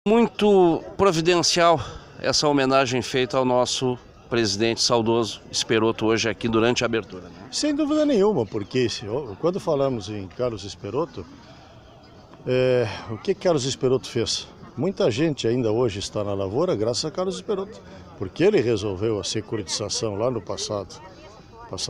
Muito providencial essa homenagem feita ao nosso presidente saudoso Esperoto hoje aqui durante a abertura, né? Sem dúvida nenhuma, porque quando falamos em Carlos Esperoto, o que Carlos Esperoto fez? Muita gente ainda hoje está na lavoura graças a Carlos Esperoto, porque ele resolveu a securitização lá no passado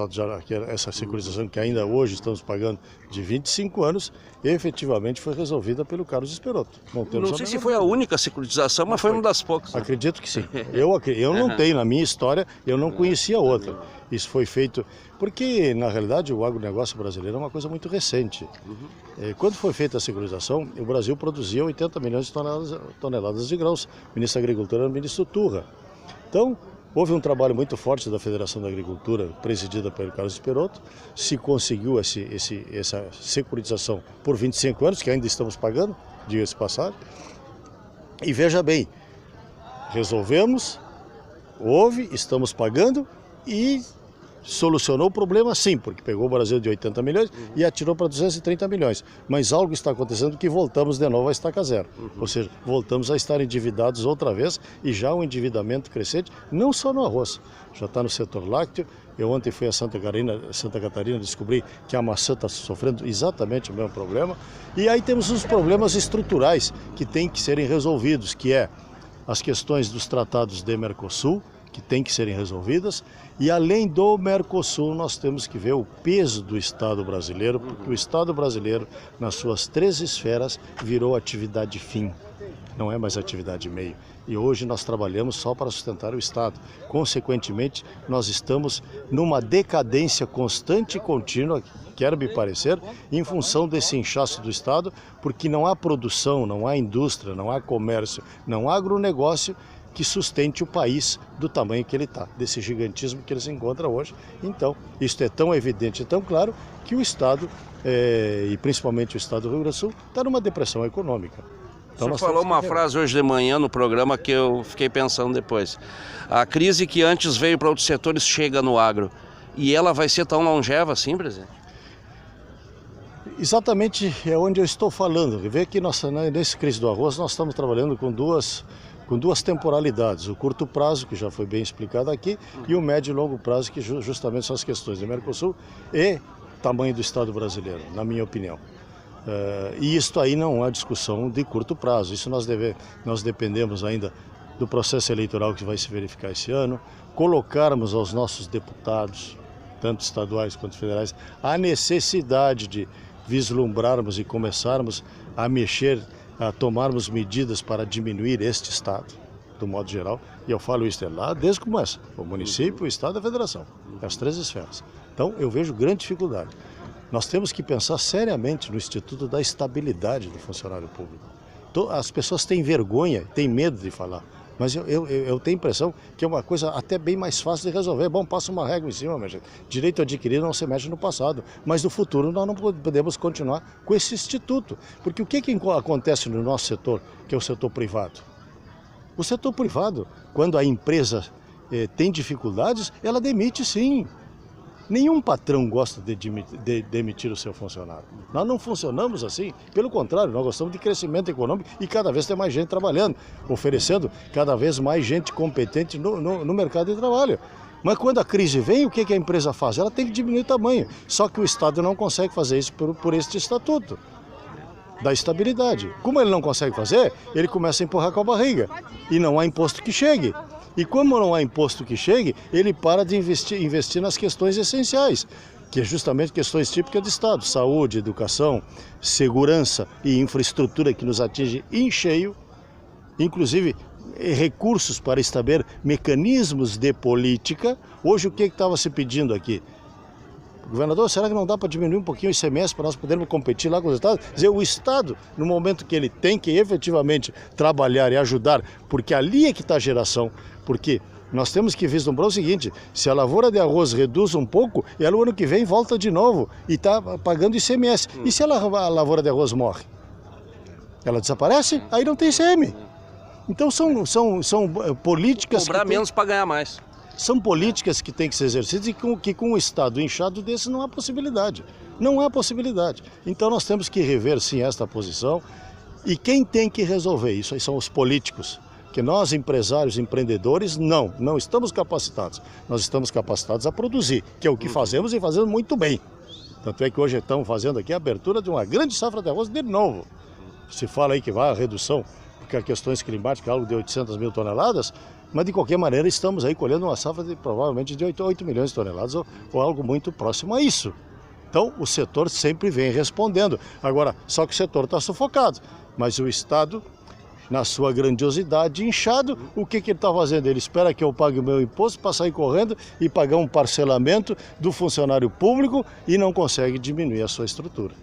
já, essa securitização que ainda hoje estamos pagando de 25 anos, efetivamente foi resolvida pelo Carlos Esperoto. Não sei se foi a única securitização, mas foi uma das poucas. Acredito que sim. Eu não tenho, na minha história, eu não conhecia outra. Isso foi feito porque, na realidade, o agronegócio brasileiro é uma coisa muito recente. Quando foi feita a securitização, o Brasil produzia 80 milhões de toneladas de grãos. O ministro da Agricultura era o ministro Turra. Então, houve um trabalho muito forte da Federação da Agricultura, presidida pelo Carlos Esperoto. Se conseguiu essa securitização por 25 anos, que ainda estamos pagando, diga-se passagem. E veja bem, resolvemos, estamos pagando e solucionou o problema sim, porque pegou o Brasil de 80 milhões e atirou para 230 milhões. Mas algo está acontecendo que voltamos de novo a estaca zero. Ou seja, voltamos a estar endividados outra vez e já um endividamento crescente, não só no arroz, já está no setor lácteo. Eu ontem fui a Santa Catarina, descobri que a maçã está sofrendo exatamente o mesmo problema. E aí temos os problemas estruturais que têm que serem resolvidos, que é as questões dos tratados de Mercosul, que têm que serem resolvidas, e além do Mercosul nós temos que ver o peso do Estado brasileiro, porque o Estado brasileiro, nas suas 3 esferas, virou atividade fim, não é mais atividade meio. E hoje nós trabalhamos só para sustentar o Estado. Consequentemente, nós estamos numa decadência constante e contínua, quero me parecer, em função desse inchaço do Estado, porque não há produção, não há indústria, não há comércio, não há agronegócio que sustente o país do tamanho que ele está, desse gigantismo que ele se encontra hoje. Então, isso é tão evidente e tão claro que o Estado, e principalmente o Estado do Rio Grande do Sul, está numa depressão econômica. Então, o senhor falou uma frase hoje de manhã no programa que eu fiquei pensando depois. A crise que antes veio para outros setores chega no agro. E ela vai ser tão longeva assim, presidente? Exatamente é onde eu estou falando. Vê que nesse crise do arroz nós estamos trabalhando com duas temporalidades, o curto prazo, que já foi bem explicado aqui, e o médio e longo prazo, que justamente são as questões do Mercosul e tamanho do Estado brasileiro, na minha opinião. E isto aí não é discussão de curto prazo, isso nós dependemos ainda do processo eleitoral que vai se verificar esse ano, colocarmos aos nossos deputados, tanto estaduais quanto federais, a necessidade de vislumbrarmos e começarmos a mexer, a tomarmos medidas para diminuir este Estado, do modo geral, e eu falo isso lá desde que começa, o município, o Estado e a Federação, as 3 esferas. Então eu vejo grande dificuldade. Nós temos que pensar seriamente no Instituto da Estabilidade do Funcionário Público. As pessoas têm vergonha, têm medo de falar, mas eu tenho a impressão que é uma coisa até bem mais fácil de resolver. Bom, passa uma régua em cima, minha gente. Direito adquirido não se mexe no passado, mas no futuro nós não podemos continuar com esse instituto. Porque o que acontece no nosso setor, que é o setor privado? O setor privado, quando a empresa tem dificuldades, ela demite sim. Nenhum patrão gosta de demitir o seu funcionário. Nós não funcionamos assim, pelo contrário, nós gostamos de crescimento econômico e cada vez tem mais gente trabalhando, oferecendo cada vez mais gente competente no mercado de trabalho. Mas quando a crise vem, o que a empresa faz? Ela tem que diminuir o tamanho, só que o Estado não consegue fazer isso por este estatuto da estabilidade. Como ele não consegue fazer, ele começa a empurrar com a barriga e não há imposto que chegue. E como não há imposto que chegue, ele para de investir nas questões essenciais, que é justamente questões típicas do Estado, saúde, educação, segurança e infraestrutura que nos atinge em cheio, inclusive recursos para estabelecer mecanismos de política. Hoje o que estava se pedindo aqui? Governador, será que não dá para diminuir um pouquinho o ICMS para nós podermos competir lá com os estados? Quer dizer, o Estado, no momento que ele tem que efetivamente trabalhar e ajudar, porque ali é que está a geração, porque nós temos que vislumbrar o seguinte, se a lavoura de arroz reduz um pouco, ela o ano que vem volta de novo e está pagando ICMS. E se a lavoura de arroz morre? Ela desaparece? Aí não tem ICM. Então são políticas... Cobrar menos para ganhar mais. São políticas que têm que ser exercidas e que com um Estado inchado desse não há possibilidade. Não há possibilidade. Então nós temos que rever sim esta posição E quem tem que resolver isso aí são os políticos. Que nós, empresários, empreendedores, não estamos capacitados. Nós estamos capacitados a produzir, que é o que fazemos e fazemos muito bem. Tanto é que hoje estamos fazendo aqui a abertura de uma grande safra de arroz de novo. Se fala aí que vai a redução, porque há questões climáticas, algo de 800 mil toneladas, mas de qualquer maneira estamos aí colhendo uma safra de provavelmente de 8 milhões de toneladas ou algo muito próximo a isso. Então o setor sempre vem respondendo. Agora, só que o setor está sufocado, mas o Estado, na sua grandiosidade, inchado, o que ele está fazendo? Ele espera que eu pague o meu imposto para sair correndo e pagar um parcelamento do funcionário público e não consegue diminuir a sua estrutura.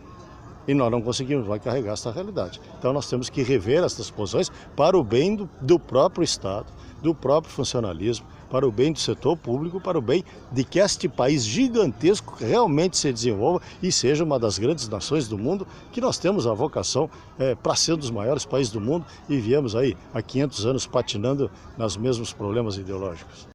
E nós não conseguimos mais carregar essa realidade. Então nós temos que rever essas posições para o bem do próprio Estado, do próprio funcionalismo, para o bem do setor público, para o bem de que este país gigantesco realmente se desenvolva e seja uma das grandes nações do mundo, que nós temos a vocação para ser um dos maiores países do mundo e viemos aí há 500 anos patinando nos mesmos problemas ideológicos.